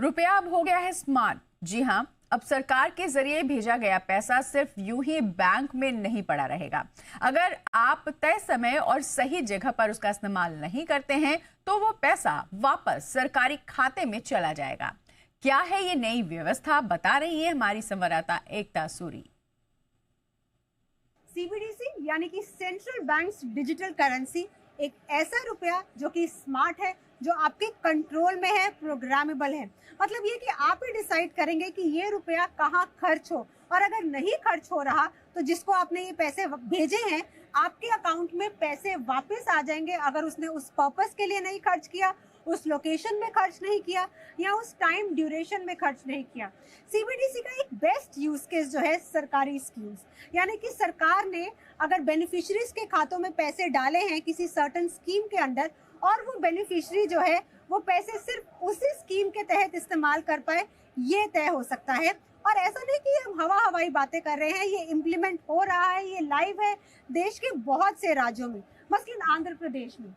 रुपया अब हो गया है स्मार्ट। जी हाँ, अब सरकार के जरिए भेजा गया पैसा सिर्फ यूं ही बैंक में नहीं पड़ा रहेगा। अगर आप तय समय और सही जगह पर उसका इस्तेमाल नहीं करते हैं तो वो पैसा वापस सरकारी खाते में चला जाएगा। क्या है ये नई व्यवस्था, बता रही है हमारी संवाददाता एकता सूरी। सीबीडीसी यानी कि सेंट्रल बैंक्स डिजिटल करेंसी एक ऐसा रुपया जो कि स्मार्ट है, जो आपके कंट्रोल में है, प्रोग्रामेबल है। मतलब ये कि आप ही डिसाइड करेंगे कि ये रुपया कहाँ खर्च हो, और अगर नहीं खर्च हो रहा तो जिसको आपने ये पैसे भेजे हैं आपके अकाउंट में पैसे वापस आ जाएंगे। अगर उसने उस पर्पस के लिए नहीं खर्च किया, उस लोकेशन में खर्च नहीं किया या उस टाइम ड्यूरेशन में खर्च नहीं किया। सीबीडीसी का एक बेस्ट यूज केस जो है सरकारी स्कीम्स, यानी कि सरकार ने अगर बेनिफिशियरीज के खातों में पैसे डाले हैं किसी सर्टेन स्कीम के अंदर, और वो बेनिफिशियरी जो है वो पैसे सिर्फ उसी स्कीम के तहत इस्तेमाल कर पाए, ये तय हो सकता है। और ऐसा नहीं कि हम हवाई बातें कर रहे हैं, ये इम्प्लीमेंट हो रहा है, ये लाइव है देश के बहुत से राज्यों में, मसलन आंध्र प्रदेश में।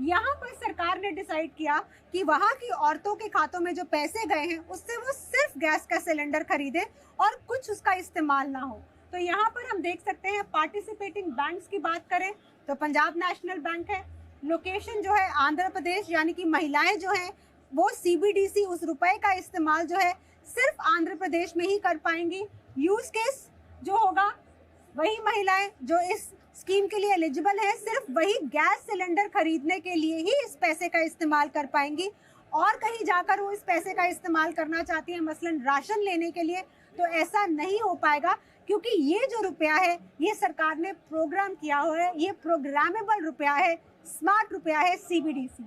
यहाँ पर सरकार ने डिसाइड किया कि वहाँ की औरतों के खातों में जो पैसे गए हैं उससे वो सिर्फ गैस का सिलेंडर खरीदे और कुछ उसका इस्तेमाल ना हो। तो यहाँ पर हम देख सकते हैं, पार्टिसिपेटिंग बैंक्स की बात करें तो पंजाब नेशनल बैंक है, लोकेशन जो है आंध्र प्रदेश, यानी कि महिलाएं जो हैं वो सीबीडीसी उस रुपए का इस्तेमाल जो है सिर्फ आंध्र प्रदेश में ही कर पाएंगी। यूज केस जो होगा, वही महिलाएं जो इस स्कीम के लिए एलिजिबल है सिर्फ वही गैस सिलेंडर खरीदने के लिए ही इस पैसे का इस्तेमाल कर पाएंगी। और कहीं जाकर वो इस पैसे का इस्तेमाल करना चाहती है, मसलन राशन लेने के लिए, तो ऐसा नहीं हो पाएगा, क्योंकि ये जो रुपया है ये सरकार ने प्रोग्राम किया हुआ है, ये प्रोग्रामेबल रुपया है, स्मार्ट रुपया है। सीबीडीसी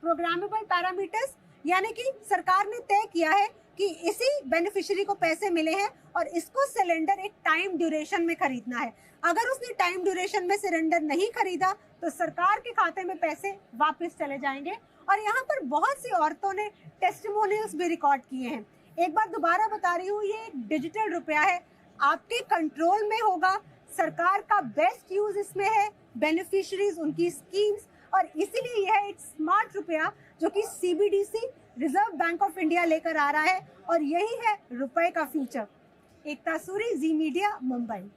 प्रोग्रामेबल पैरामीटर्स, यानी कि सरकार ने तय किया है कि इसी बेनिफिशियरी को पैसे मिले हैं और इसको सिलेंडर एक टाइम ड्यूरेशन में खरीदना है। अगर उसने टाइम ड्यूरेशन में सिलेंडर नहीं खरीदा तो सरकार के खाते में पैसे वापस चले जाएंगे। और यहाँ पर बहुत सी औरतों ने टेस्टिमोनियल्स भी रिकॉर्ड किए हैं। एक बार दोबारा बता रही हूँ, ये एक डिजिटल रुपया है, आपके कंट्रोल में होगा, सरकार का बेस्ट यूज इसमें है, बेनिफिशियरीज, उनकी स्कीम्स, और इसीलिए यह है एक स्मार्ट रुपया जो कि CBDC reserve bank of India लेकर आ रहा है, और यही है रुपए का फ्यूचर। एकता सूरी, जी मीडिया, मुंबई।